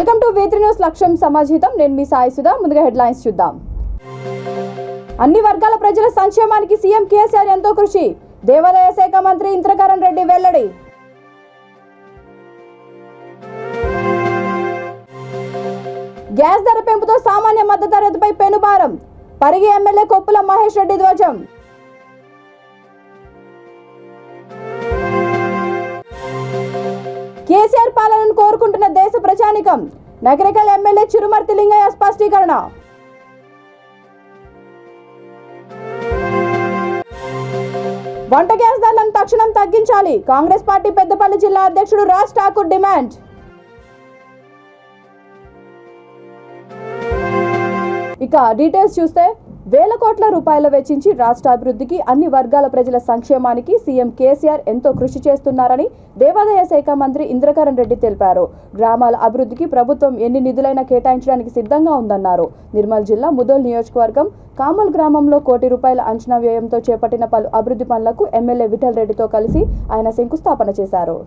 Welcome to V3 news లక్ష్యం సమాజితం. నేను మీ సాయి సుధా. ముందుగా హెడ్లైన్స్ చూద్దాం. అన్ని వర్గాల ప్రజల సంక్షేమానికి సీఎం కేసీఆర్ ఎంతో కృషి. దేవాదాయ శాఖ మంత్రి ఇంద్రకరణ్ రెడ్డి వెల్లడి. గ్యాస్ ధర పెంపుతో సామాన్య మద్దతు ధరపై పెనుభారం. పరిగి ఎమ్మెల్యే కొప్పుల మహేష్ రెడ్డి ధ్వజం. కేసీఆర్ పాలనను కోరుకుంటున్న దేశ ప్రజానికం. నగరికల్ ఎమ్మెల్యే చిరుమర్తి లింగయ్య స్పష్టీకరణ. వంట గ్యాస్ ధరలను తక్షణం తగ్గించాలి. కాంగ్రెస్ పార్టీ పెద్దపల్లి జిల్లా అధ్యక్షుడు రాజ్ ఠాకూర్ డిమాండ్. ఇక డీటెయిల్స్ చూస్తే వేల కోట్ల రూపాయలు వెచ్చించి రాష్ట్ర అభివృద్ధికి, అన్ని వర్గాల ప్రజల సంక్షేమానికి సీఎం కేసీఆర్ ఎంతో కృషి చేస్తున్నారని దేవాదాయ శాఖ మంత్రి ఇంద్రకరణ్ రెడ్డి తెలిపారు. గ్రామాల అభివృద్ధికి ప్రభుత్వం ఎన్ని నిధులైనా కేటాయించడానికి సిద్ధంగా ఉందన్నారు. నిర్మల్ జిల్లా ముదోల్ నియోజకవర్గం కామల్ గ్రామంలో ₹1 కోటి అంచనా వ్యయంతో చేపట్టిన పలు అభివృద్ధి పనులకు ఎమ్మెల్యే విఠల్ రెడ్డితో కలిసి ఆయన శంకుస్థాపన చేశారు.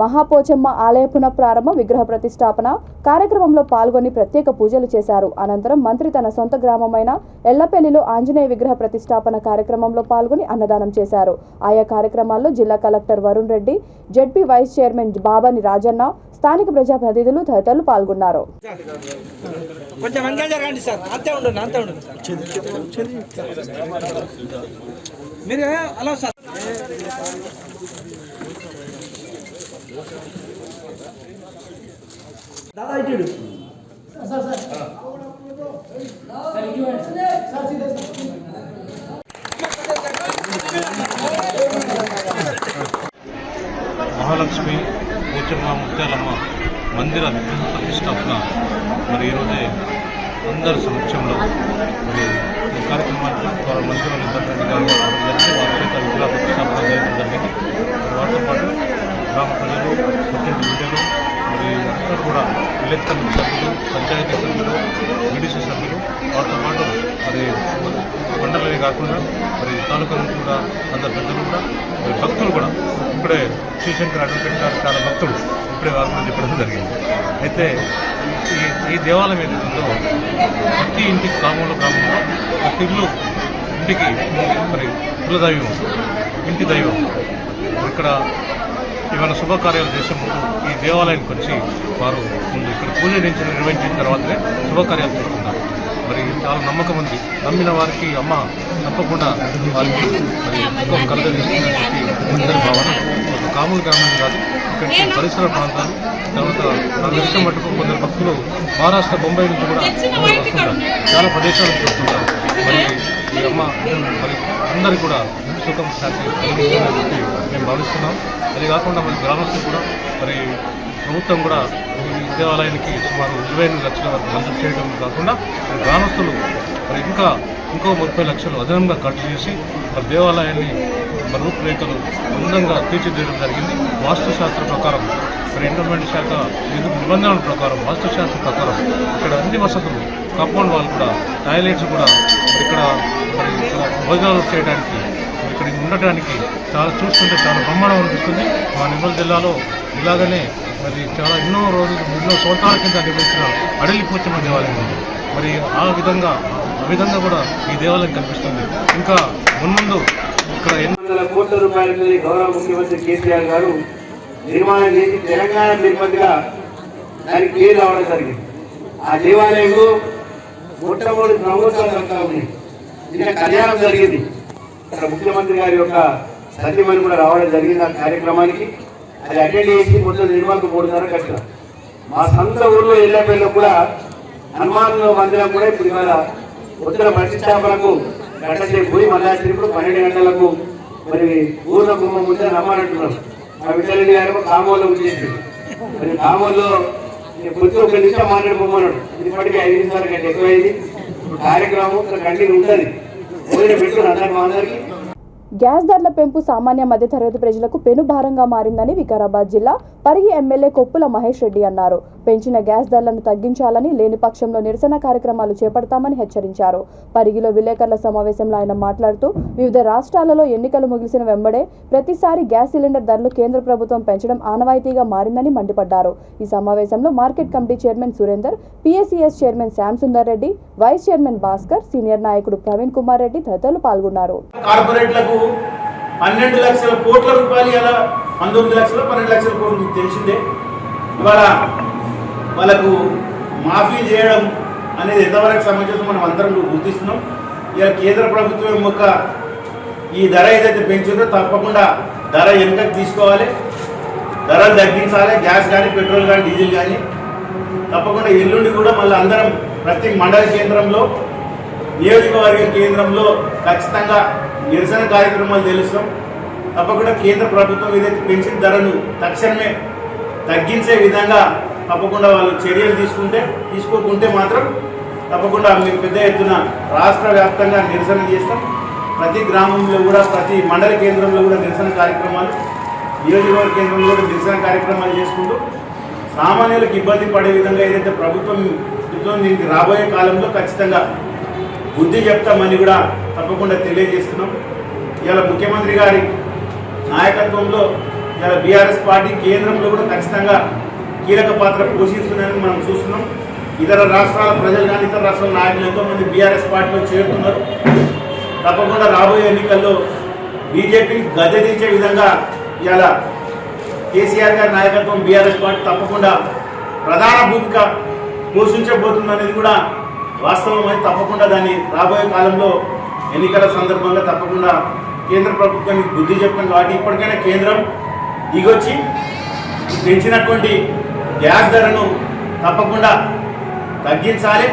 మహాపోచమ్మ ఆలయ పునఃప్రారంభ విగ్రహ ప్రతిష్టాపన కార్యక్రమంలో పాల్గొని ప్రత్యేక పూజలు చేశారు. అనంతరం మంత్రి తన సొంత గ్రామమైన ఎల్లపెల్లిలో ఆంజనేయ విగ్రహ ప్రతిష్టాపన కార్యక్రమంలో పాల్గొని అన్నదానం చేశారు. ఆయా కార్యక్రమాల్లో జిల్లా collector Varun Reddy, ZP vice chairman బాబాని రాజన్న, స్థానిక ప్రజాప్రతినిధులు తదితరులు పాల్గొన్నారు. మహాలక్ష్మి పోచమ్మ ముత్యాలమ్మ మందిర విగ్రహ ప్రతిష్టాపన మరి ఈరోజే అందరి సమక్షంలో మరి ఈ కార్యక్రమానికి వారి మంత్రి వాళ్ళు ఇంద్రకరణ్ గారు జరిగి వారి చేత విగ్రహ ప్రతిష్టాపన చేయడం జరిగింది. వారితో పాటు గ్రామ ప్రజలు, పుట్టింటి బిడ్డలు, మరి అందరూ కూడా విలేజ్ కమిటీ సభ్యులు, పంచాయతీ సభ్యులు, వీడీసీ సభ్యులు, వారితో పాటు మరి మండలమే కాకుండా మరి తాలూకా నుంచి కూడా అందరు పెద్దలు కూడా మరి భక్తులు కూడా ఇప్పుడే శ్రీశంకర్ అడ్వకేట్ గారు చాలా భక్తులు ఇప్పుడే వారి గురించి చెప్పడం జరిగింది. అయితే ఈ దేవాలయం ఏదైతుందో ప్రతి ఇంటికి గ్రామంలో ప్రతి ఇంటికి మరి కులదైవం, ఇంటి దైవం. ఇక్కడ ఏమైనా శుభకార్యాలు చేసే ముందు ఈ దేవాలయానికి వచ్చి వారు ముందు ఇక్కడ పూజ నిర్వహించిన తర్వాతనే శుభకార్యాలు చేస్తున్నారు. మరి చాలా నమ్మకం ఉంది. నమ్మిన వారికి అమ్మ తప్పకుండా వారికి మరి ఎక్కువ కలగజేస్తున్నటువంటి అందరి భావన ఒక కాముల గ్రామం కాదు, ఇక్కడ పరిసర ప్రాంతాలు. తర్వాత నా దర్శనం మటుకు కొందరు భక్తులు మహారాష్ట్ర, బొంబాయి నుంచి కూడా వస్తుంటారు, చాలా ప్రదేశాల నుంచి వస్తుంటారు. మరి ఈ అమ్మ మరి అందరికీ కూడా సుఖం శాంతి కలిగిస్తుందని చెప్పి మేము భావిస్తున్నాం. అది కాకుండా మరి గ్రామస్తులు కూడా మరి ప్రభుత్వం కూడా ఈ దేవాలయానికి సుమారు 28 లక్షల వరకు మంజూరు చేయడం కాకుండా గ్రామస్తులు మరి ఇంకో 30 లక్షలు అదనంగా ఖర్చు చేసి మరి దేవాలయాన్ని మరి రూపురేఖలు అందంగా తీర్చిదిద్దడం జరిగింది. వాస్తుశాస్త్ర ప్రకారం మరి ఎండోమెంట్ శాఖ నిబంధనల ప్రకారం, వాస్తుశాస్త్ర ప్రకారం ఇక్కడ అన్ని వసతులు, కాంపౌండ్ వాళ్ళు కూడా, టాయిలెట్స్ కూడా ఇక్కడ మరి భోజనాలు చేయడానికి, ఇక్కడ ఉండటానికి చూస్తుంటే చాలా బ్రహ్మాండం అనిపిస్తుంది. మా నిర్మల్ జిల్లాలో ఇలాగనే మరి చాలా ఎన్నో సంవత్సరాల కింద నిర్మించిన అడలి పోచమ్మ దేవాలయం ఉంది. మరి ఆ విధంగా కూడా ఈ దేవాలయం కనిపిస్తుంది. ఇంకా మున్ముందు ఇక్కడ 800 కోట్ల రూపాయలతో గౌరవ ముఖ్యమంత్రి కేసీఆర్ గారు నిర్మాణం చేసి తెలంగాణ తిరుపతిగా దానికి పేరు రావడం జరిగింది. ఆ దేవాలయంలో మొట్టమొదటి బ్రహ్మోత్సవాలు జరుగుతూ ఉంది. నిన్న కళ్యాణం జరిగింది. ఇక్కడ ముఖ్యమంత్రి గారి యొక్క సత్యమని కూడా రావడం జరిగింది. ఆ కార్యక్రమానికి అది అటెండ్ చేసి మొత్తం నిర్మాణకు 3.5 కట్టిన మా సొంత ఊర్లో ఎల్లపల్లిలో కూడా హనుమాన్ మందిరం కూడా ఇప్పుడు ఇవాళ ఉత్తర ప్రతిష్టాపనకు గంటసేపు పోయి మళ్ళా ఇప్పుడు 12 గంటలకు మరి ఊర్లో కుటుంబం ముందే రమ్మానంటున్నాం. మా విఠలరెడ్డి గారు కామోల్లో ఉంచేసి మరి కామోల్లో కొంచెం 1 నిమిషం మాట్లాడుకోమన్నాడు. ఇప్పటికీ 5 నిమిషాల కంటే ఎక్కువైంది. కార్యక్రమం కంటిన్యూ ఉంటుంది. పెట్టు అందరికి గ్యాస్ ధరల పెంపు సామాన్య మధ్యతరగతి ప్రజలకు పెనుభారంగా మారిందని వికారాబాద్ జిల్లా పరిగి ఎమ్మెల్యే కొప్పుల మహేష్ రెడ్డి అన్నారు. పెంచిన గ్యాస్ ధరలను తగ్గించాలని, లేని పక్షంలో నిరసన కార్యక్రమాలు చేపడతామని హెచ్చరించారు. పరిగిలో విలేకరుల సమావేశంలో ఆయన మాట్లాడుతూ వివిధ రాష్ట్రాలలో ఎన్నికలు ముగిసిన వెంబడే ప్రతిసారి గ్యాస్ సిలిండర్ ధరలు కేంద్ర ప్రభుత్వం పెంచడం ఆనవాయితీగా మారిందని మండిపడ్డారు. ఈ సమావేశంలో market committee chairman Surender, PSCS chairman Shyam Sundar Reddy, vice chairman Bhaskar, senior నాయకుడు ప్రవీణ్ కుమార్ రెడ్డి తదితరులు పాల్గొన్నారు. 12 లక్షల కోట్ల రూపాయలు ఇలా 19 లక్షలు 12 లక్షల కోట్లు మీకు తెలిసిందే. ఇవాళ వాళ్ళకు మాఫీ చేయడం అనేది ఎంతవరకు సమంజసం మనం అందరం గుర్తిస్తున్నాం. ఇలా కేంద్ర ప్రభుత్వం యొక్క ఈ ధర ఏదైతే పెంచిందో తప్పకుండా ధర వెనకకి తీసుకోవాలి, ధరలు తగ్గించాలి. గ్యాస్ కానీ, పెట్రోల్ కానీ, డీజిల్ కానీ తప్పకుండా ఎల్లుండి కూడా మళ్ళీ అందరం ప్రతి మండల కేంద్రంలో, నియోజకవర్గ కేంద్రంలో ఖచ్చితంగా నిరసన కార్యక్రమాలు తెలుస్తాం. తప్పకుండా కేంద్ర ప్రభుత్వం ఏదైతే పెంచిన ధరను తక్షణమే తగ్గించే విధంగా తప్పకుండా వాళ్ళు చర్యలు తీసుకోకుంటే మాత్రం తప్పకుండా మేము పెద్ద ఎత్తున రాష్ట్ర వ్యాప్తంగా నిరసన చేస్తాం. ప్రతి గ్రామంలో కూడా, ప్రతి మండల కేంద్రంలో కూడా నిరసన కార్యక్రమాలు, నియోజకవర్గ కేంద్రంలో కూడా నిరసన కార్యక్రమాలు చేసుకుంటూ సామాన్యులకు ఇబ్బంది పడే విధంగా ఏదైతే ప్రభుత్వం దీనికి రాబోయే కాలంలో ఖచ్చితంగా బుద్ధి చెప్తామని కూడా తప్పకుండా తెలియజేస్తున్నాం. ఇవాళ ముఖ్యమంత్రి గారి నాయకత్వంలో ఇవాళ బీఆర్ఎస్ పార్టీ కేంద్రంలో కూడా ఖచ్చితంగా కీలక పాత్ర పోషిస్తుందని మనం చూస్తున్నాం. ఇతర రాష్ట్రాల ప్రజలు కానీ, ఇతర రాష్ట్రాల నాయకులు ఎంతోమంది బీఆర్ఎస్ పార్టీలో చేరుతున్నారు. తప్పకుండా రాబోయే ఎన్నికల్లో బీజేపీని గద్దెదించే విధంగా ఇవాళ కేసీఆర్ గారి నాయకత్వం బీఆర్ఎస్ పార్టీ తప్పకుండా ప్రధాన భూమిక పోషించబోతుందనేది కూడా వాస్తవమై తప్పకుండా దాన్ని రాబోయే కాలంలో ఎన్నికల సందర్భంగా తప్పకుండా కేంద్ర ప్రభుత్వానికి బుద్ధి చెప్పాం. కాబట్టి ఇప్పటికైనా కేంద్రం దిగొచ్చి పెంచినటువంటి గ్యాస్ ధరను తప్పకుండా తగ్గించాలి.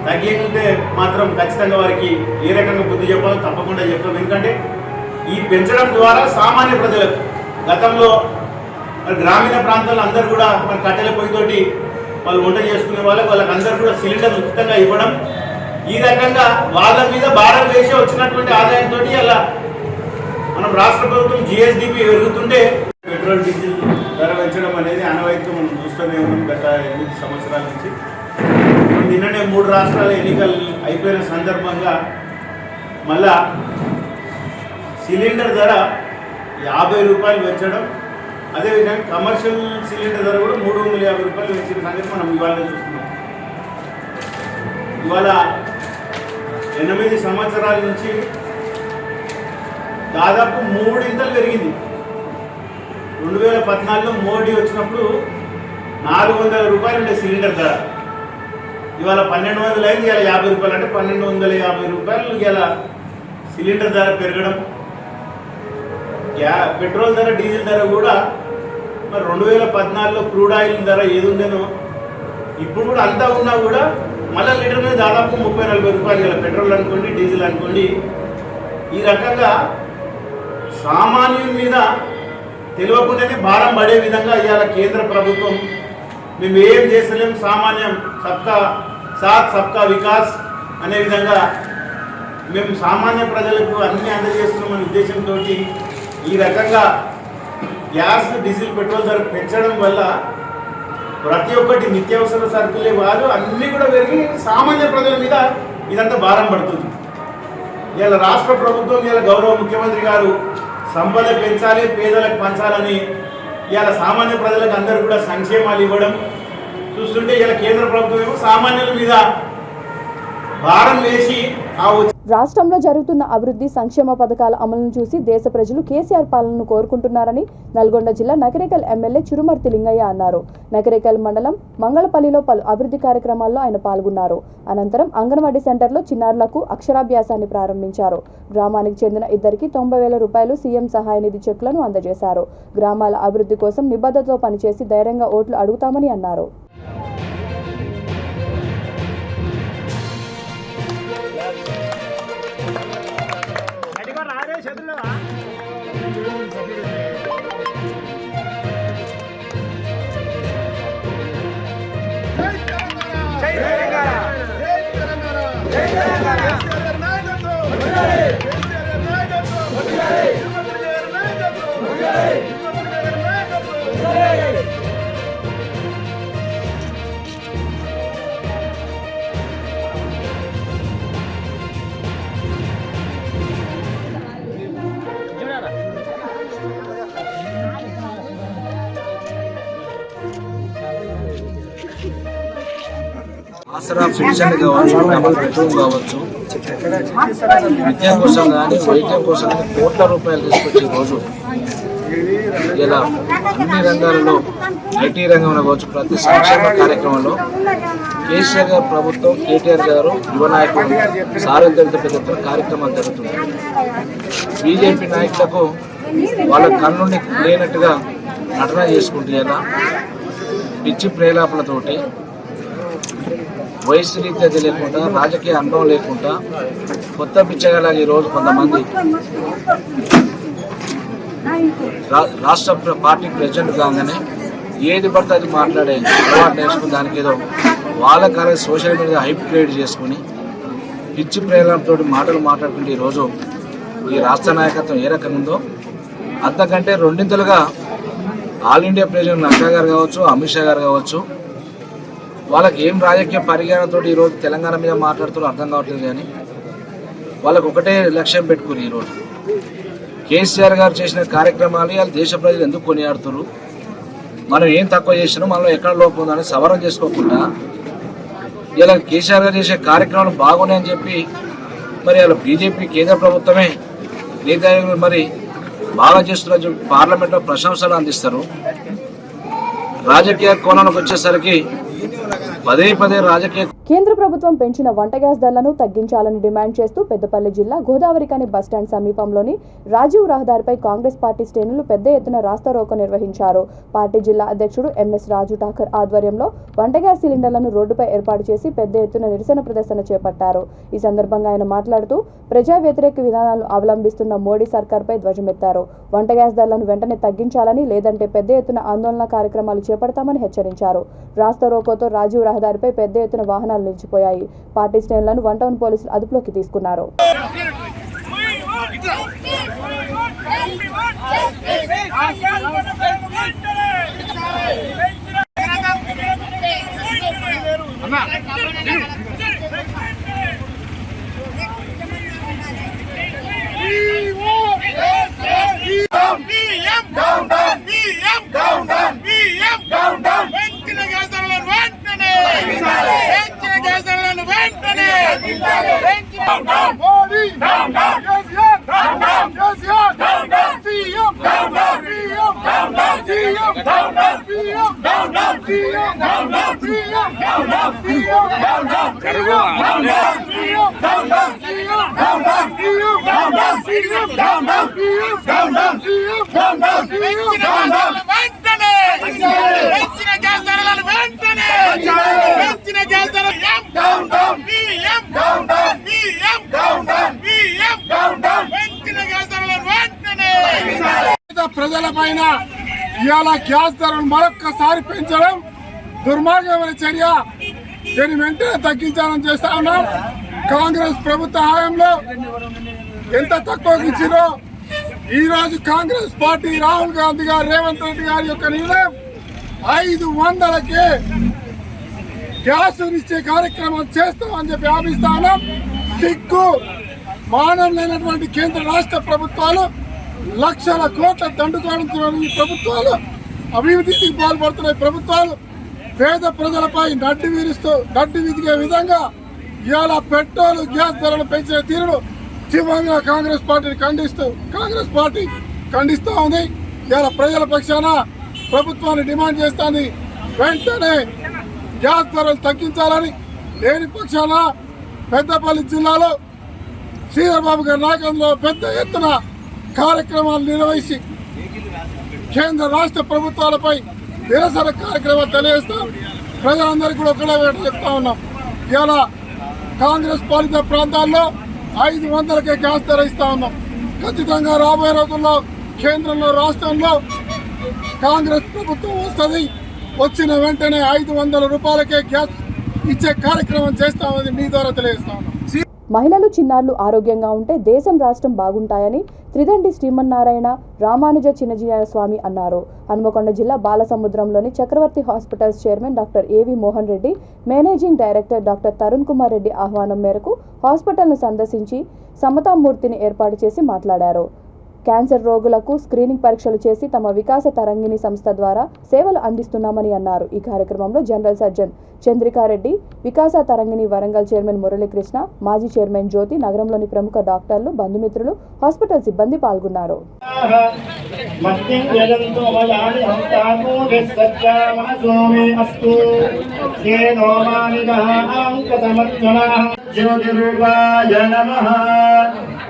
తగ్గించుకుంటే మాత్రం ఖచ్చితంగా వారికి ఏ రకంగా బుద్ధి చెప్పాలో తప్పకుండా చెప్తాం. ఎందుకంటే ఈ పెంచడం ద్వారా సామాన్య ప్రజలకు గతంలో గ్రామీణ ప్రాంతాల్లో అందరూ కూడా మరి కట్టెల పొయ్యితోటి వాళ్ళు వంట చేసుకునే వాళ్ళకి అందరూ కూడా సిలిండర్ ఉచితంగా ఇవ్వడం, ఈ రకంగా వాళ్ళ మీద భారం వేసి వచ్చినటువంటి ఆదాయంతో అలా మనం రాష్ట్ర ప్రభుత్వం జిఎస్డిపి పెరుగుతుంటే పెట్రోల్, డీజిల్ ధర పెంచడం అనేది ఆనవాయితీగా మనం చూస్తూనే ఉన్నాం గత 8 సంవత్సరాల నుంచి. నిన్ననే 3 రాష్ట్రాల ఎన్నికలు అయిపోయిన సందర్భంగా మళ్ళా సిలిండర్ ధర 50 రూపాయలు పెంచడం, అదేవిధంగా కమర్షియల్ సిలిండర్ ధర కూడా 350 రూపాయలు పెంచిన సంగతి మనం ఇవాళ చూస్తున్నాం. ఇవాళ 8 సంవత్సరాల నుంచి దాదాపు 3 ఇంతలు పెరిగింది. 2014లో మోడీ వచ్చినప్పుడు 400 రూపాయలు ఉండే సిలిండర్ ధర, ఇవాళ 1200 అయింది. ఇవాళ 50 రూపాయలు, అంటే 1250 రూపాయలు ఇవాళ సిలిండర్ ధర పెరగడం. పెట్రోల్ ధర, డీజిల్ ధర కూడా మరి 2014లో క్రూడ్ ఆయిల్ ధర ఏది ఉండేనో ఇప్పుడు కూడా అంతా ఉన్నా కూడా మళ్ళీ లీటర్ మీద దాదాపు 30-40 రూపాయలు ఇలా పెట్రోల్ అనుకోండి, డీజిల్ అనుకోండి. ఈ రకంగా సామాన్యుల మీద తెలియకుండానే భారం పడే విధంగా ఇవాళ కేంద్ర ప్రభుత్వం మేము ఏం చేస్తలేం, సామాన్యం సబ్కా సాత్ సబ్కా వికాస్ అనే విధంగా మేము సామాన్య ప్రజలకు అన్ని అందజేస్తున్నామనే ఉద్దేశంతో ఈ రకంగా గ్యాస్, డీజిల్, పెట్రోల్ ధర పెంచడం వల్ల ప్రతి ఒక్కటి నిత్యావసర సరుకులే కాదు అన్నీ కూడా పెరిగి సామాన్య ప్రజల మీద ఇదంతా భారం పడుతుంది. ఇలా రాష్ట్ర ప్రభుత్వం, ఇలా గౌరవ ముఖ్యమంత్రి గారు సంపద పెంచాలి, పేదలకు పంచాలని ఇలా సామాన్య ప్రజలకు అందరూ కూడా సంక్షేమాలు ఇవ్వడం చూస్తుంటే ఇలా కేంద్ర ప్రభుత్వం ఏమో సామాన్యుల మీద భారం వేసి రాష్ట్రంలో జరుగుతున్న అభివృద్ధి సంక్షేమ పథకాల అమలును చూసి దేశ ప్రజలు కేసీఆర్ పాలనను కోరుకుంటున్నారని నల్గొండ జిల్లా నకిరేకల్ ఎమ్మెల్యే చిరుమర్తి లింగయ్య అన్నారు. నకిరేకల్ మండలం మంగళపల్లిలో పలు అభివృద్ధి కార్యక్రమాల్లో ఆయన పాల్గొన్నారు. అనంతరం అంగన్వాడీ సెంటర్లో చిన్నారులకు అక్షరాభ్యాసాన్ని ప్రారంభించారు. గ్రామానికి చెందిన 2కి 90,000 రూపాయలు సీఎం సహాయ నిధి చెక్కులను అందజేశారు. గ్రామాల అభివృద్ధి కోసం నిబద్ధతతో పనిచేసి ధైర్యంగా ఓట్లు అడుగుతామని అన్నారు. జై తెలంగాణ ఆసరా పెన్షన్ కావచ్చు, డబుల్ బెడ్రూమ్ కావచ్చు, విద్య కోసం కానీ వైద్యం కోసం కానీ కోట్ల రూపాయలు తీసుకొచ్చే రోజు ఇలా అన్ని రంగాలలో ఐటీ రంగంలో కావచ్చు ప్రతి సంక్షేమ కార్యక్రమంలో కేసీఆర్ గారు ప్రభుత్వం, కేటీఆర్ గారు యువ నాయకులు సారథ్యంతో పెద్ద ఎత్తున కార్యక్రమాలు జరుగుతున్నాయి. బీజేపీ నాయకులకు వాళ్ళ కన్నుండి లేనట్టుగా నటన చేసుకుంటూ ఇలా పిచ్చి ప్రేలాపలతోటి వయసు రీత్యా తెలియకుండా రాజకీయ అనుభవం లేకుండా కొత్త పిచ్చగలాగా ఈరోజు కొంతమంది రాష్ట్ర పార్టీ ప్రెసిడెంట్ కాగానే ఏది పడితే అది మాట్లాడే అలవాటు నేర్చుకుని దానికి ఏదో వాళ్ళ కాలే సోషల్ మీడియా హైప్ క్రియేట్ చేసుకుని పిచ్చి ప్రేరణతో మాటలు మాట్లాడుకుంటే ఈరోజు ఈ రాష్ట్ర నాయకత్వం ఏ రకంగా ఉందో అంతకంటే రెండింతలుగా ఆల్ ఇండియా ప్రెసిడెంట్ నడ్డా గారు కావచ్చు, అమిత్ షా గారు కావచ్చు, వాళ్ళకి ఏం రాజకీయ పరిజ్ఞానంతో ఈరోజు తెలంగాణ మీద మాట్లాడుతారో అర్థం కావట్లేదు. కానీ వాళ్ళకు ఒకటే లక్ష్యం పెట్టుకుని ఈరోజు కేసీఆర్ గారు చేసిన కార్యక్రమాలు వాళ్ళు దేశ ప్రజలు ఎందుకు కొనియాడుతారు, మనం ఏం తక్కువ చేసినాం, మనలో ఎక్కడ లోపం ఉందని సవరణ చేసుకోకుండా ఇలా కేసీఆర్ గారు చేసే కార్యక్రమాలు బాగున్నాయని చెప్పి మరి అలా బీజేపీ కేంద్ర ప్రభుత్వమే నీతి మరి బాగా చేస్తున్న పార్లమెంట్లో ప్రశంసలు అందిస్తారు. రాజకీయ కోణంలోకి వచ్చేసరికి పదే పదే రాజకీయ కేంద్ర ప్రభుత్వం పెంచిన వంట గ్యాస్ ధరలను తగ్గించాలని డిమాండ్ చేస్తూ పెద్దపల్లి జిల్లా గోదావరిఖని బస్టాండ్ సమీపంలోని రాజీవ్ రహదారిపై కాంగ్రెస్ పార్టీ శ్రేణులు పెద్ద ఎత్తున రాస్తారోకో నిర్వహించారు. పార్టీ జిల్లా అధ్యక్షుడు ఎంఎస్ రాజు ఠాకర్ ఆధ్వర్యంలో వంట గ్యాస్ సిలిండర్లను రోడ్డుపై ఏర్పాటు చేసి పెద్ద ఎత్తున నిరసన ప్రదర్శన చేపట్టారు. ఈ సందర్భంగా ఆయన మాట్లాడుతూ ప్రజా వ్యతిరేక విధానాలను అవలంబిస్తున్న మోడీ సర్కార్పై ధ్వజమెత్తారు. వంట గ్యాస్ ధరలను వెంటనే తగ్గించాలని, లేదంటే పెద్ద ఎత్తున ఆందోళన కార్యక్రమాలు చేపడతామని హెచ్చరించారు. రాస్తారోకోతో రాజీవ్ రహదారిపై పెద్ద ఎత్తున వాహనాలు నిలిచిపోయాయి. పార్టీ శ్రేణులను 1 టౌన్ పోలీసులు అదుపులోకి తీసుకున్నారు. ప్రజలపైన ఇవాళ గ్యాస్ ధరలు మరొక్కసారి పెంచడం దుర్మార్గమైన చర్య. దీన్ని వెంటనే తగ్గించాలని చేస్తా ఉన్నాం. కాంగ్రెస్ ప్రభుత్వ హయాంలో ఎంత తక్కువకి ఇచ్చిందో ఈ రోజు కాంగ్రెస్ పార్టీ రాహుల్ గాంధీ గారు, రేవంత్ రెడ్డి గారి యొక్క నిర్ణయం 500కే గ్యాస్ ఇచ్చే కార్యక్రమం చేస్తామని చెప్పి ఆపిస్తా ఉన్నాం. సిగ్గు మానం లేనటువంటి కేంద్ర రాష్ట్ర ప్రభుత్వాలు లక్షల కోట్ల దండుకోవడం ఈ ప్రభుత్వాలు, అభివృద్ధికి పాల్పడుతున్న ప్రభుత్వాలు పేద ప్రజలపై నడ్డి విదిగే విధంగా ఇవాళ పెట్రోల్, గ్యాస్ ధరలు పెంచిన తీరును తీవ్రంగా కాంగ్రెస్ పార్టీ ఖండిస్తూ ఉంది. ఇవాళ ప్రజల పక్షాన ప్రభుత్వాన్ని డిమాండ్ చేస్తుంది. వెంటనే గ్యాస్ ధరలు తగ్గించాలని. లేని పక్షాన పెద్దపల్లి జిల్లాలో శ్రీధర్బాబు గారి నాయకత్వంలో పెద్ద ఎత్తున కార్యక్రమాలు నిర్వహించి కేంద్ర రాష్ట్ర ప్రభుత్వాలపై నిరసన కార్యక్రమాలు తెలియజేస్తాం. ప్రజలందరికీ కూడా ఒకటే వేట చెప్తా ఉన్నాం. ఇవాళ కాంగ్రెస్ పాలిత ప్రాంతాల్లో 500కే గ్యాస్ ధర ఇస్తా ఉన్నాం. ఖచ్చితంగా రాబోయే రోజుల్లో కేంద్రంలో, రాష్ట్రంలో కాంగ్రెస్ ప్రభుత్వం వస్తుంది. వచ్చిన వెంటనే 500 రూపాయలకే గ్యాస్ ఇచ్చే కార్యక్రమం చేస్తామని మీ ద్వారా తెలియజేస్తా ఉన్నాం. మహిళలు, చిన్నారులు ఆరోగ్యంగా ఉంటే దేశం, రాష్ట్రం బాగుంటాయని త్రిదండి శ్రీమన్నారాయణ రామానుజ చిన్నజీయ స్వామి అన్నారు. హన్మకొండ జిల్లా బాలసముద్రంలోని చక్రవర్తి హాస్పిటల్స్ చైర్మన్ డాక్టర్ ఏవి Mohan Reddy, managing director doctor Tarun Kumar Reddy ఆహ్వానం మేరకు హాస్పిటల్ను సందర్శించి సమతామూర్తిని ఏర్పాటు చేసి మాట్లాడారు. క్యాన్సర్ రోగులకు స్క్రీనింగ్ పరీక్షలు చేసి తమ వికాస తరంగిణి సంస్థ ద్వారా సేవలు అందిస్తున్నామని అన్నారు. ఈ కార్యక్రమంలో జనరల్ సర్జన్ చంద్రికారెడ్డి, వికాస తరంగిణి వరంగల్ చైర్మన్ మురళీకృష్ణ, మాజీ చైర్మన్ జ్యోతి, నగరంలోని ప్రముఖ డాక్టర్లు, బంధుమిత్రులు, హాస్పిటల్ సిబ్బంది పాల్గొన్నారు.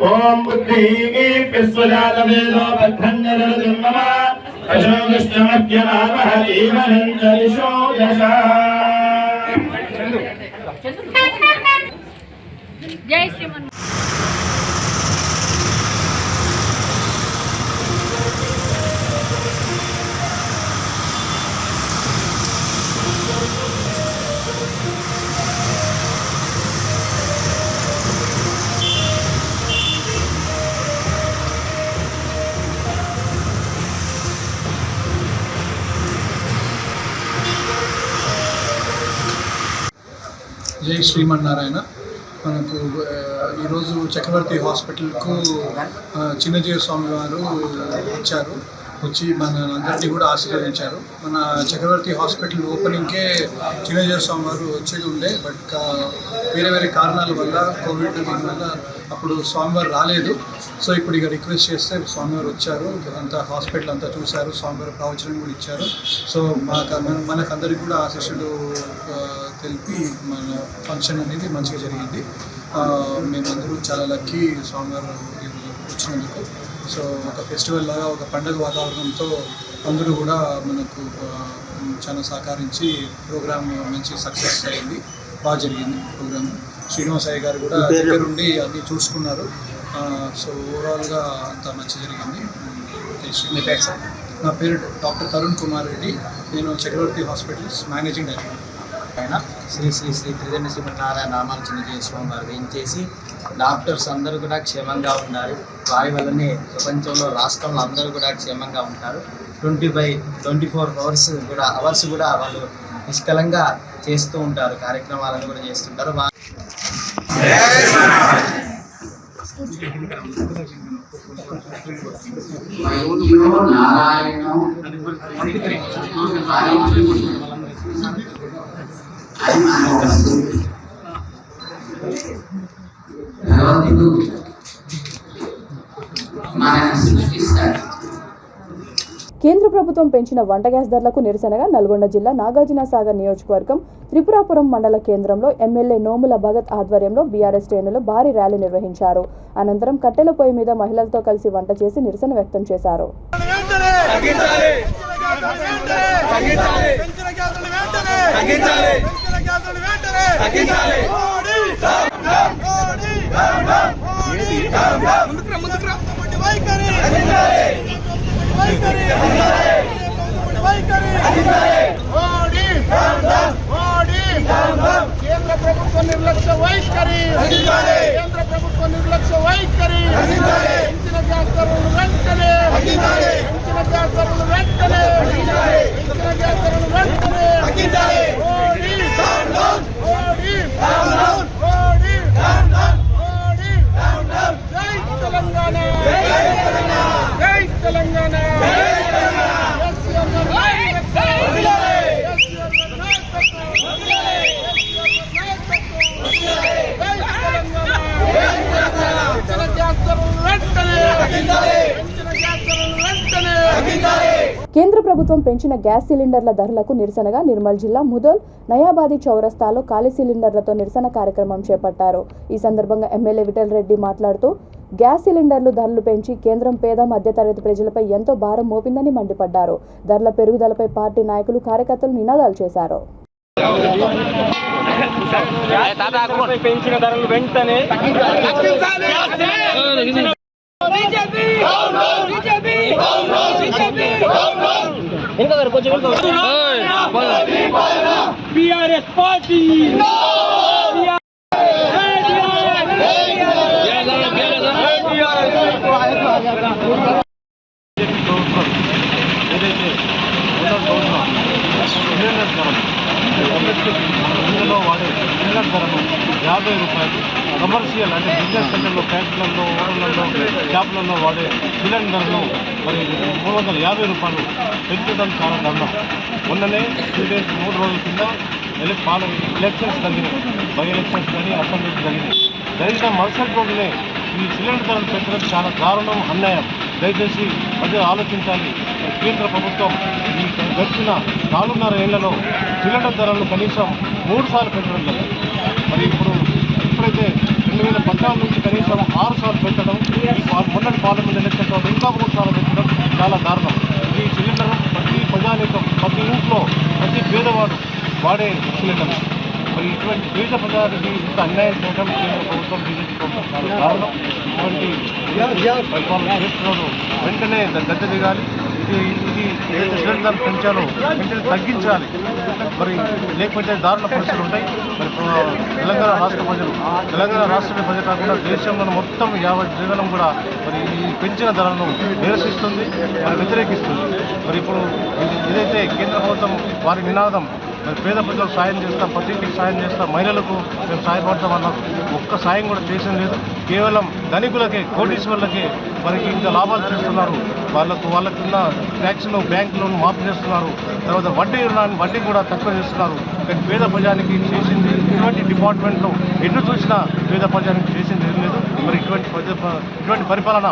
ఓం బుద్ధి విశ్వజాతవేదో బద్ధన్యరదుర్మమ అశోకృష్ణమధ్యమావహ ఈవనంతరిషో దశ. జై శ్రీమన్. జై శ్రీమన్నారాయణ. మనకు ఈరోజు చక్రవర్తి హాస్పిటల్కు చిన్నజీవ స్వామి వారు వచ్చి మనందరినీ కూడా ఆశీర్వదించారు. మన చక్రవర్తి హాస్పిటల్ ఓపెనింగ్కే చిన్నజీవ స్వామి వారు వచ్చేది ఉండే, బట్ వేరే వేరే కారణాల వల్ల కోవిడ్ వల్ల అప్పుడు స్వామివారు రాలేదు. సో ఇప్పుడు ఇక రిక్వెస్ట్ చేస్తే స్వామివారు వచ్చారు, అంతా హాస్పిటల్ అంతా చూశారు, స్వామివారు ప్రవచనం కూడా ఇచ్చారు. సో మనకందరికి కూడా ఆశీస్సులు తెలిపి మన ఫంక్షన్ అనేది మంచిగా జరిగింది. మేమందరూ చాలా లక్కీ స్వామివారు వచ్చినందుకు. సో ఒక ఫెస్టివల్ లాగా, ఒక పండుగ వాతావరణంతో అందరూ కూడా మనకు చాలా సహకరించి ప్రోగ్రామ్ మంచి సక్సెస్ అయింది, బాగా జరిగింది ప్రోగ్రామ్. శ్రీనివాసయ్య గారు కూడా దగ్గరుండి అన్నీ చూసుకున్నారు. సో ఓవరాల్గా అంతా మంచి జరిగింది. మీ పేరు సార్? నా పేరు డాక్టర్ తరుణ్ కుమార్ రెడ్డి. నేను చక్రవర్తి హాస్పిటల్స్ మేనేజింగ్ డైరెక్టర్. ఆయన శ్రీ శ్రీ శ్రీ త్రిదండ శ్రీమన్నారాయణ నామాలు చిన్నజీవ స్వామి వారు వేయించేసి డాక్టర్స్ అందరూ కూడా క్షేమంగా ఉండాలి. వారి వల్లనే ప్రపంచంలో, రాష్ట్రంలో అందరూ కూడా క్షేమంగా ఉంటారు. 24 అవర్స్ కూడా వాళ్ళు నిష్కలంగా చేస్తూ ఉంటారు, కార్యక్రమాలను కూడా చేస్తుంటారు. కేంద్ర ప్రభుత్వం పెంచిన వంట గ్యాస్ ధరలకు నిరసనగా నల్గొండ జిల్లా నాగార్జునసాగర్ నియోజకవర్గం త్రిపురాపురం మండల కేంద్రంలో ఎమ్మెల్యే నోముల భగత్ ఆధ్వర్యంలో బీఆర్ఎస్ శ్రేణులు భారీ ర్యాలీ నిర్వహించారు. అనంతరం కట్టెల పొయ్యి మీద మహిళలతో కలిసి వంట చేసి నిరసన వ్యక్తం చేశారు. కేంద్ర ప్రభుత్వ నిర్లక్ష్య వైఖరి, కేంద్ర ప్రభుత్వ నిర్లక్ష్య వైఖరి, పెంచిన గ్యాస్ ధరలు వెంటనే, పెంచిన గ్యాస్ ధరలు వెంటనే, పెంచిన గ్యాస్ ధరలు వెంటనే. మోడీ మోడీ మోడీ మోడీ. జై తెలంగాణ, జై తెలంగాణ. కేంద్ర ప్రభుత్వం పెంచిన గ్యాస్ సిలిండర్ల ధరలకు నిరసనగా నిర్మల్ జిల్లా ముదోల్ నయాబాది చౌరస్తాలో ఖాళీ సిలిండర్లతో నిరసన కార్యక్రమం చేపట్టారు. ఈ సందర్భంగా ఎమ్మెల్యే విఠల్ రెడ్డి మాట్లాడుతూ గ్యాస్ సిలిండర్లు ధరలు పెంచి కేంద్రం పేద మధ్యతరగతి ప్రజలపై ఎంతో భారం మోపిందని మండిపడ్డారు. ధరల పెరుగుదలపై పార్టీ నాయకులు, కార్యకర్తలు నినాదాలు చేశారు. పెంచిన ధరలు వెంటనే బీఆర్ఎస్ పార్టీ అందులో వాడే ధరను 50 రూపాయలు, కమర్షియల్ అంటే బిజినెస్ సెంటర్లో, ఫ్యాక్టరీలలో, ఓడలలో, షాపులలో వాడే సిలిండర్ను మరి 350 రూపాయలు పెంచడం చాలా దారుణం. మొన్ననే 3 రోజుల కింద ఎలక్షన్స్ జరిగినాయి, బై ఎలక్షన్స్ కానీ అసెంబ్లీ జరిగిన మరుసటి రోజునే ఈ సిలిండర్ ధరలు పెంచడం చాలా దారుణం, అన్యాయం. దయచేసి ప్రజలు ఆలోచించాలి. కేంద్ర ప్రభుత్వం ఈ గడిచిన 4.5 ఏళ్లలో సిలిండర్ ధరలను కనీసం 3 సార్లు పెంచడం జరిగింది. మరి ఇప్పుడైతే 2014 నుంచి కనీసం 6 సార్లు పెంచడం, ఈ మొన్నటి పార్లమెంట్ ఎలక్షన్లో ఇంకా 3 సార్లు పెంచడం చాలా దారుణం. ఈ సిలిండర్ ప్రతి ప్రజానీకం, ప్రతి ఇంట్లో, ప్రతి పేదవాడు వాడే సిలిండర్. మరి ఇటువంటి పేద ప్రజానికి ఇంత అన్యాయం చేయడం కేంద్ర ప్రభుత్వం, బీజేపీ ప్రభుత్వం చాలా దారుణం. ఇటువంటి పరిపాలన చేస్తున్నారు. వెంటనే గద్దె దిగాలి. ఇది ఏదైతే సిలిండర్ పెంచాలో వెంటనే తగ్గించాలి. మరి లేకపోతే దారుణ పరిస్థితులు ఉంటాయి. మరి తెలంగాణ రాష్ట్ర ప్రజలు కాకుండా దేశంలో మొత్తం యావత్ జీవనం కూడా మరి ఈ పెంచిన ధరలను నిరసిస్తుంది, వ్యతిరేకిస్తుంది. మరి ఇప్పుడు ఏదైతే కేంద్ర ప్రభుత్వం వారి నినాదం మరి పేద ప్రజలకు సాయం చేస్తాం, ప్రతి ఇంటికి సాయం చేస్తాం, మహిళలకు మేము సాయపడతామన్నారు. ఒక్క సాయం కూడా చేసిన లేదు. కేవలం ధనికులకే, కోటీశ్వర్లకే మరి ఇంకా లాభాలు చేస్తున్నారు. వాళ్ళకున్న ట్యాక్స్ను, బ్యాంక్ లోన్ మాఫ్ చేస్తున్నారు. తర్వాత వడ్డీ కూడా తక్కువ చేస్తున్నారు. కానీ పేద ప్రజానికి చేసింది ఇటువంటి డిపార్ట్మెంట్లో ఎటు చూసినా పేద ప్రజానికి చేసింది ఏం లేదు. మరి ఇటువంటి పరిపాలన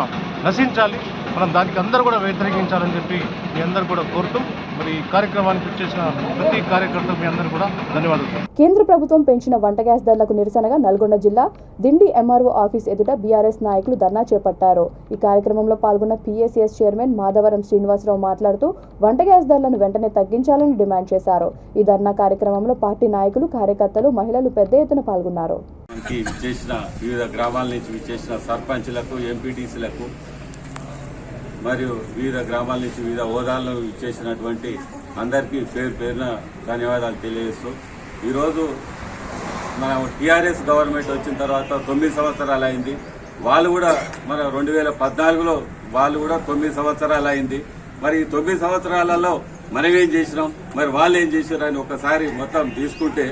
నశించాలి. మనం దానికి అందరూ కూడా వ్యతిరేకించాలని చెప్పి మీ అందరూ కూడా కోరుతూ మరి ఈ కార్యక్రమానికి వచ్చేసిన ప్రతి కార్యకర్తకు మీ అందరూ కూడా ధన్యవాదాలు. కేంద్ర ప్రభుత్వం పెంచిన వంట గ్యాస్ ధరలకు నిరసనగా నల్గొండ జిల్లా దిండి ఎంఆర్ఓ ఆఫీస్ ఎదుట బీఆర్ఎస్ నాయకులు ధర్నా చేపట్టారు. ఈ కార్యక్రమంలో పాల్గొన్న పీఏసీఎస్ చైర్మన్ మాధవరం శ్రీనివాసరావు మాట్లాడుతూ వంట గ్యాస్ ధరలను వెంటనే తగ్గించాలని డిమాండ్ చేశారు. ఈ ధర్నా కార్యక్రమంలో పార్టీ నాయకులు, కార్యకర్తలు, మహిళలు పెద్ద ఎత్తున పాల్గొన్నారు. వివిధ గ్రామాల నుంచి విచ్చేసిన సర్పంచ్లకు, ఎంపీటీసీలకు మరియు వివిధ గ్రామాల నుంచి వివిధ హోదాలను ఇచ్చేసినటువంటి అందరికీ పేరున ధన్యవాదాలు తెలియజేస్తూ, ఈరోజు మన టీఆర్ఎస్ గవర్నమెంట్ వచ్చిన తర్వాత 9 సంవత్సరాలు అయింది. వాళ్ళు కూడా మన 2014లో వాళ్ళు కూడా 9 సంవత్సరాలు అయింది. మరి ఈ 9 సంవత్సరాలలో మనం ఏం చేసినాం, మరి వాళ్ళు ఏం చేశారు అని ఒకసారి మొత్తం తీసుకుంటే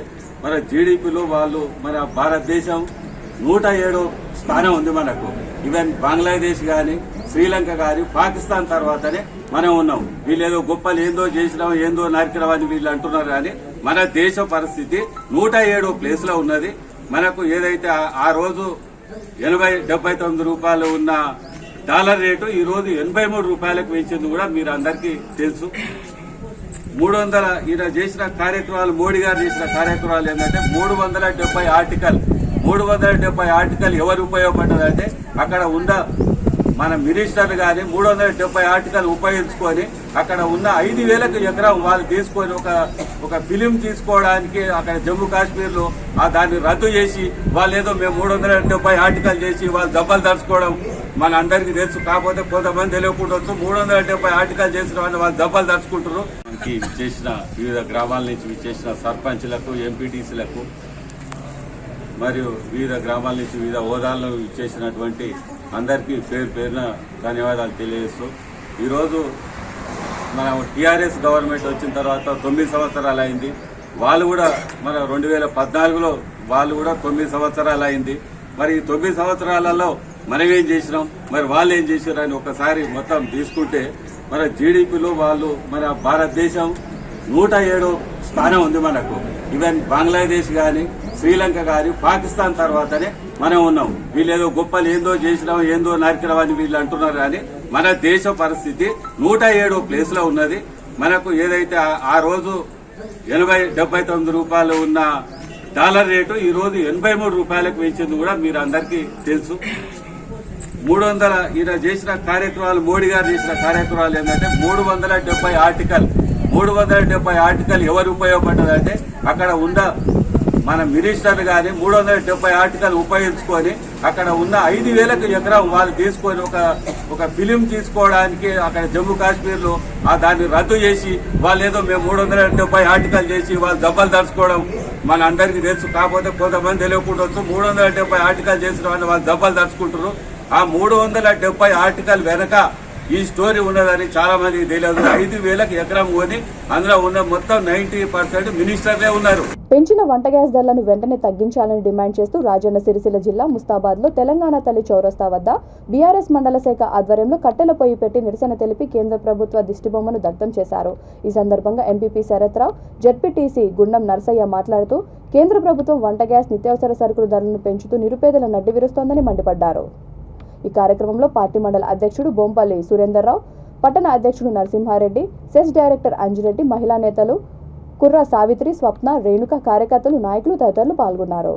మన జీడిపిలో వాళ్ళు మన భారతదేశం 107వ స్థానం ఉంది మనకు. ఈవెన్ బంగ్లాదేశ్ కానీ, శ్రీలంక కానీ, పాకిస్తాన్ తర్వాతనే మనం ఉన్నాం. వీళ్ళు ఏదో గొప్పలు ఏందో చేసినాం, ఏందో నరికినాం అని వీళ్ళు అంటున్నారు. కానీ మన దేశ పరిస్థితి 107వ ప్లేస్ లో ఉన్నది. మనకు ఏదైతే ఆ రోజు 79 రూపాయలు ఉన్న డాలర్ రేటు ఈ రోజు 83 రూపాయలకు పెంచింది కూడా మీరు అందరికీ తెలుసు. 300 ఈయన చేసిన కార్యక్రమాలు, మోడీ గారు చేసిన కార్యక్రమాలు ఏంటంటే 370 ఆర్టికల్ ఎవరు ఉపయోగపడ్డదంటే అక్కడ ఉన్న మన మినిస్టర్లు కానీ 370 ఆర్టికల్ ఉపయోగించుకొని అక్కడ ఉన్న 5,000 ఎకరం వాళ్ళు తీసుకొని ఒక ఫిలిం తీసుకోవడానికి అక్కడ జమ్మూ కాశ్మీర్ లో దాన్ని రద్దు చేసి వాళ్ళు ఏదో మేము 370 ఆర్టికల్ చేసి వాళ్ళు దెబ్బలు దర్చుకోవడం మన అందరికీ తెలుసు. కాకపోతే కొంతమంది తెలియకుండా 370 ఆర్టికల్ చేసిన వాళ్ళు దెబ్బలు దర్చుకుంటారు. చేసిన వివిధ గ్రామాల నుంచి విచ్చేసిన సర్పంచ్లకు, ఎంపీటీసీలకు మరియు వివిధ గ్రామాల నుంచి వివిధ హోదాలను ఇచ్చేసినటువంటి అందరికీ పేరున ధన్యవాదాలు తెలియజేస్తూ, ఈరోజు మన టీఆర్ఎస్ గవర్నమెంట్ వచ్చిన తర్వాత 9 సంవత్సరాలు అయింది. వాళ్ళు కూడా మన 2014లో వాళ్ళు కూడా 9 సంవత్సరాలు అయింది. మరి ఈ 9 సంవత్సరాలలో మనం ఏం చేసినాం, మరి వాళ్ళు ఏం చేశారు అని ఒకసారి మొత్తం తీసుకుంటే మన జీడిపిలో వాళ్ళు మన భారతదేశం 107వ స్థానం ఉంది మనకు. ఈవెన్ బంగ్లాదేశ్ కానీ, శ్రీలంక కానీ, పాకిస్తాన్ తర్వాతనే మనం ఉన్నాం. వీళ్ళు ఏదో గొప్పలు ఏందో చేసినాం, ఏందో నరికినాం అని వీళ్ళు అంటున్నారు. కానీ మన దేశ పరిస్థితి 107వ ప్లేస్ లో ఉన్నది. మనకు ఏదైతే ఆ రోజు 79 రూపాయలు ఉన్న డాలర్ రేటు ఈ రోజు 83 రూపాయలకు పెంచింది కూడా మీరు అందరికీ తెలుసు. 300 ఈయన చేసిన కార్యక్రమాలు, మోడీ గారు చేసిన కార్యక్రమాలు ఏంటంటే 370 ఆర్టికల్ ఎవరు ఉపయోగపడ్డదంటే అక్కడ ఉన్న మన మినిస్టర్లు కానీ 370 ఆర్టికల్ ఉపయోగించుకొని అక్కడ ఉన్న 5,000 ఎకరం వాళ్ళు తీసుకొని ఒక ఫిలిం తీసుకోవడానికి అక్కడ జమ్మూ కాశ్మీర్ లో దాన్ని రద్దు చేసి వాళ్ళు ఏదో మేము 370 ఆర్టికల్ చేసి వాళ్ళు దెబ్బలు దర్చుకోవడం మన అందరికీ తెలుసు. కాకపోతే కొంతమంది తెలియకుండా 370 ఆర్టికల్ చేసిన వాళ్ళు దెబ్బలు దర్చుకుంటారు. ఆ 370 ఆర్టికల్ వెనక ఈ స్టోరీ ఉన్నదని చాలా మందికి తెలియదు. 5,000కి ఎకరం కొని అందులో ఉన్న మొత్తం 90% మినిస్టర్లే ఉన్నారు. పెంచిన వంట గ్యాస్ ధరలను వెంటనే తగ్గించాలని డిమాండ్ చేస్తూ రాజన్న సిరిసిల్ల జిల్లా ముస్తాబాద్లో తెలంగాణ తల్లి చౌరస్తా వద్ద బీఆర్ఎస్ మండల శాఖ ఆధ్వర్యంలో కట్టెల పొయ్యి పెట్టి నిరసన తెలిపి కేంద్ర ప్రభుత్వ దిష్టిబొమ్మను దగ్ధం చేశారు. ఈ సందర్భంగా ఎంపీపీ శరత్రావు, జెడ్పీటీసీ గుండం నర్సయ్య మాట్లాడుతూ కేంద్ర ప్రభుత్వం వంట గ్యాస్, నిత్యావసర సరుకుల ధరలను పెంచుతూ నిరుపేదల నడ్డి విరుస్తోందని మండిపడ్డారు. ఈ కార్యక్రమంలో పార్టీ మండల అధ్యక్షుడు బొంపల్లి సురేందర్రావు, పట్టణ అధ్యక్షుడు నరసింహారెడ్డి, సెస్ డైరెక్టర్ అంజిరెడ్డి, మహిళా నేతలు కుర్ర సావిత్రి, స్వప్న, రేణుక, కార్యకర్తలు, నాయకులు తదితరులు పాల్గొన్నారు.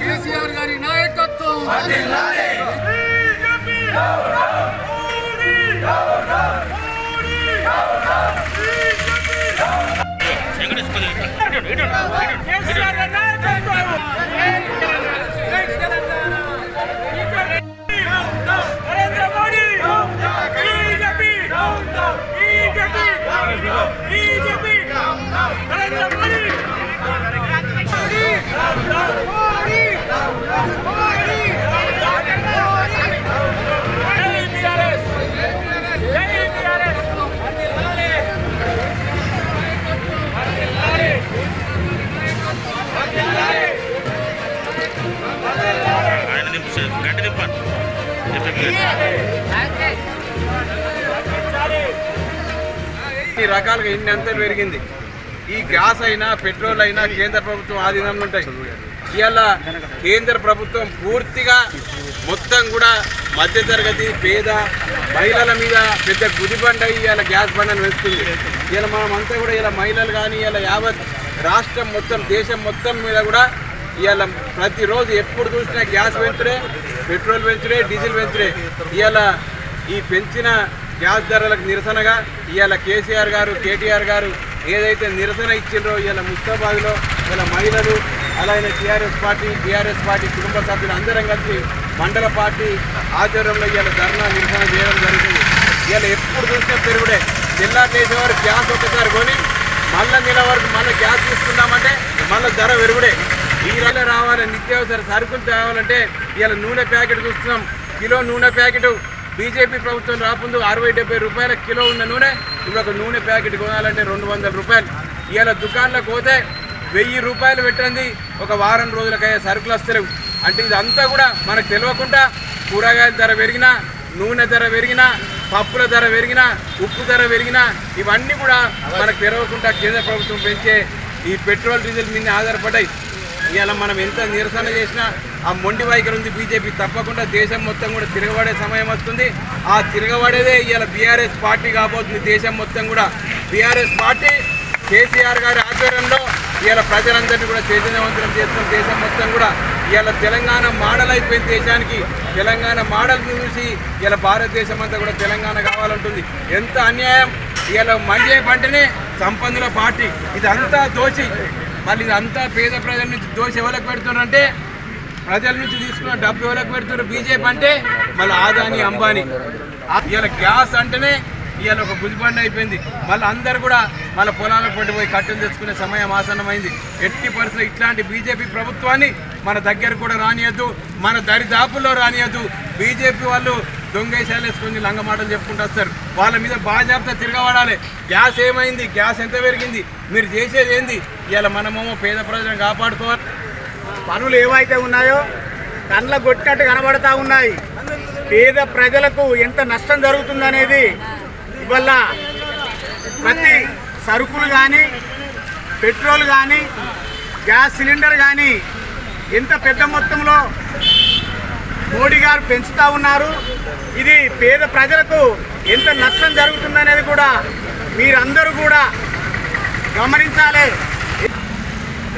కేసీఆర్ గారి నాయకత్వం ఈ రకాలుగా ఇన్ని అంతలు పెరిగింది. ఈ గ్యాస్ అయినా పెట్రోల్ అయినా కేంద్ర ప్రభుత్వం ఆధీనంలో ఉంటాయి. ఇవాళ కేంద్ర ప్రభుత్వం పూర్తిగా మొత్తం కూడా మధ్యతరగతి పేద మహిళల మీద పెద్ద గుదిబండ ఇవాళ గ్యాస్ బండను వేస్తుంది. ఇలా మనమంతా కూడా ఇలా మహిళలు కానీ ఇలా యావత్ రాష్ట్రం మొత్తం దేశం మొత్తం మీద కూడా ఇవాళ ప్రతిరోజు ఎప్పుడు చూసినా గ్యాస్ పెంచుడే, పెట్రోల్ పెంచుడే, డీజిల్ పెంచుడే. ఇవాళ ఈ పెంచిన గ్యాస్ ధరలకు నిరసనగా ఇవాళ కేసీఆర్ గారు, కేటీఆర్ గారు ఏదైతే నిరసన ఇచ్చిండ్రో ఇవాళ ముస్తాబాద్లో ఇలా మహిళలు అలాగే టీఆర్ఎస్ పార్టీ కుటుంబ సభ్యులు అందరం కలిసి మండల పార్టీ ఆధ్వర్యంలో ఇవాళ ధర్నా నిరసన చేయడం జరుగుతుంది. ఇవాళ ఎప్పుడు చూసినా పెరుగుడే. తెల్లారేసే వారు గ్యాస్ ఒకసారి కొని మళ్ళీ నెల వరకు మళ్ళీ గ్యాస్ తీసుకుందామంటే మళ్ళీ ధర పెరుగుడే. ఈ నెల రావాలి నిత్యావసర సరుకులు తేవాలంటే ఇవాళ నూనె ప్యాకెట్ చూస్తున్నాం. కిలో నూనె ప్యాకెట్ బీజేపీ ప్రభుత్వం రాకుండా 60-70 రూపాయల కిలో ఉన్న నూనె ఇప్పుడు ఒక నూనె ప్యాకెట్ కొనాలంటే 200 రూపాయలు. ఇవాళ దుకాణంలోకి పోతే 1000 రూపాయలు పెట్టండి ఒక వారం రోజులకయ్యే సరుకులు వస్తలేవు. అంటే ఇదంతా కూడా మనకు తెలియకుండా కూరగాయల ధర పెరిగినా, నూనె ధర పెరిగినా, పప్పుల ధర పెరిగినా, ఉప్పు ధర పెరిగినా ఇవన్నీ కూడా మనకు తెలియకుండా కేంద్ర ప్రభుత్వం పెంచే ఈ పెట్రోల్ డీజిల్ మీద ఆధారపడ్డాయి. ఇవాళ మనం ఎంత నిరసన చేసినా ఆ మొండి వైఖరి ఉంది బీజేపీ. తప్పకుండా దేశం మొత్తం కూడా తిరగబడే సమయం వస్తుంది. ఆ తిరగబడేదే ఇవాళ బీఆర్ఎస్ పార్టీ కాబోతుంది. దేశం మొత్తం కూడా బీఆర్ఎస్ పార్టీ కేసీఆర్ గారి ఆధ్వర్యంలో ఇవాళ ప్రజలందరినీ కూడా చైతన్యవంతులం చేస్తున్న దేశం మొత్తం కూడా ఇవాళ తెలంగాణ మోడల్ అయిపోయింది. దేశానికి తెలంగాణ మోడల్ చూసి ఇవాళ భారతదేశం అంతా కూడా తెలంగాణ కావాలంటుంది. ఎంత అన్యాయం! ఇవాళ మండే పంటనే సంపన్నుల పార్టీ ఇదంతా దోచి మళ్ళీ ఇదంతా పేద ప్రజల నుంచి దోషి ఎవరికి పెడుతున్నారంటే ప్రజల నుంచి తీసుకున్న డబ్బు ఎవరికి పెడుతున్నారు బీజేపీ అంటే మళ్ళీ ఆదాని అంబానీ. ఇవాళ గ్యాస్ అంటేనే ఇవాళ ఒక గుదిబండ అయిపోయింది. మళ్ళీ అందరు కూడా మళ్ళీ పొలాలకు పడిపోయి కట్టెలు తెచ్చుకునే సమయం ఆసన్నమైంది. ఎట్టి పరిస్థితుల్లో ఇట్లాంటి బీజేపీ ప్రభుత్వాన్ని మన దగ్గర కూడా రానియద్దు, మన దరిదాపుల్లో రానియద్దు. బీజేపీ వాళ్ళు దొంగేశాలు వేసుకొని లంగ మాటలు చెప్పుకుంటూ వస్తారు. వాళ్ళ మీద బాధ్యత తిరగబడాలి. గ్యాస్ ఏమైంది, గ్యాస్ ఎంత పెరిగింది, మీరు చేసేది ఏంది? ఇవాళ మనమేమో పేద ప్రజలను కాపాడుకోవాలి. పనులు ఏవైతే ఉన్నాయో కళ్ళ కొట్టినట్టు కనబడతా ఉన్నాయి. పేద ప్రజలకు ఎంత నష్టం జరుగుతుందనేది ఇవాళ ప్రతి సరుకులు కానీ, పెట్రోల్ కానీ, గ్యాస్ సిలిండర్ కానీ ఎంత పెద్ద మొత్తంలో మోడీ గారు పెంచుతూ ఉన్నారు. ఇది పేద ప్రజలకు ఎంత నష్టం జరుగుతుందనేది కూడా మీరందరూ కూడా గమనించాలి.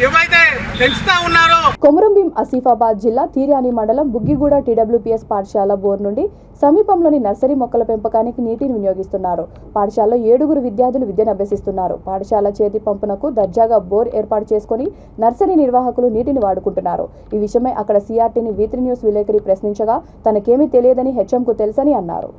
ఏవైతే పెంచుతా ఉన్నారో. కొమురంభీం ఆసిఫాబాద్ జిల్లా తీర్యాని మండలం బుగ్గిగూడ టీడబ్ల్యూపీఎస్ పాఠశాల బోర్ నుండి సమీపంలోని నర్సరీ మొక్కల పెంపకానికి నీటిని వినియోగిస్తున్నారు. పాఠశాలలో 7 విద్యార్థులు విద్యను అభ్యసిస్తున్నారు. పాఠశాల చేతి పంపునకు దర్జాగా బోర్ ఏర్పాటు చేసుకుని నర్సరీ నిర్వాహకులు నీటిని వాడుకుంటున్నారు. ఈ విషయమై అక్కడ సిఆర్టీని V3 న్యూస్ విలేకరి ప్రశ్నించగా తనకేమీ తెలియదని హెచ్ఎంకు తెలుసని అన్నారు.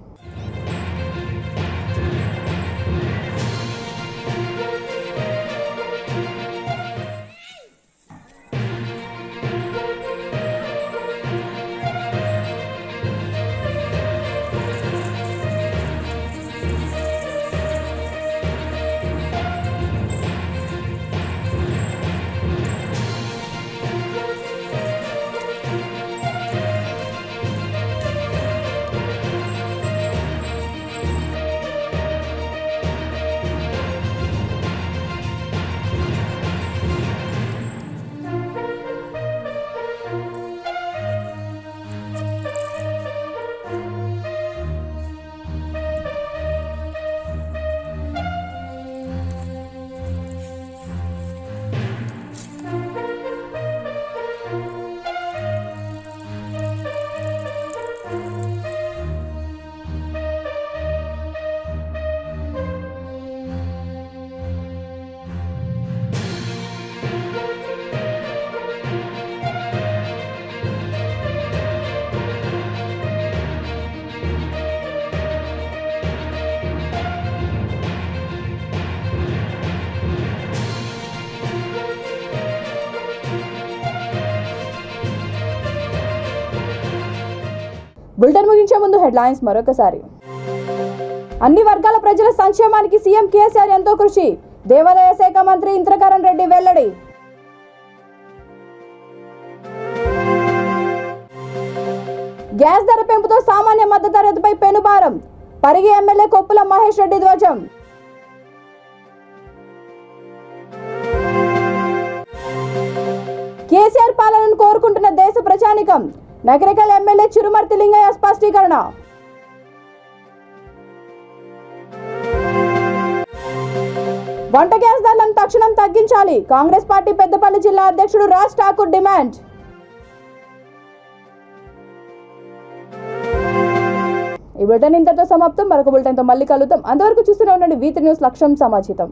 బులెటిన్ ముగించే ముందు హెడ్లైన్స్ మరొకసారి. అన్ని వర్గాల ప్రజల సంక్షేమానికి సీఎం కేసీఆర్ ఎంతో కృషి. దేవాదాయ శాఖ మంత్రి ఇంద్రకరణ్ రెడ్డి వెల్లడి. గ్యాస్ ధర పెంపుతో సామాన్య మద్దతు ధరపై పెనుభారం. పరిగి ఎమ్మెల్యే కొప్పుల మహేష్ రెడ్డి ధ్వజం. కేసీఆర్ పాలనను కోరుకుంటున్న దేశ ప్రజానికం. నగరికల్ ఎమ్మెల్యే చిరుమర్తి లింగయ్య స్పష్టీకరణ. వంట గ్యాస్ ధరలను తక్షణం తగ్గించాలి. కాంగ్రెస్ పార్టీ పెద్దపల్లి జిల్లా అధ్యక్షుడు రాజ్ ఠాకూర్ డిమాండ్. ఈ బులెటిన్ ఇంతటితో సమాప్తం. మరొక బులెటిన్తో మళ్ళీ కలుద్దాం. అంతవరకు చూస్తూనే ఉండండి V3 న్యూస్ లక్ష్యం సమాచితం.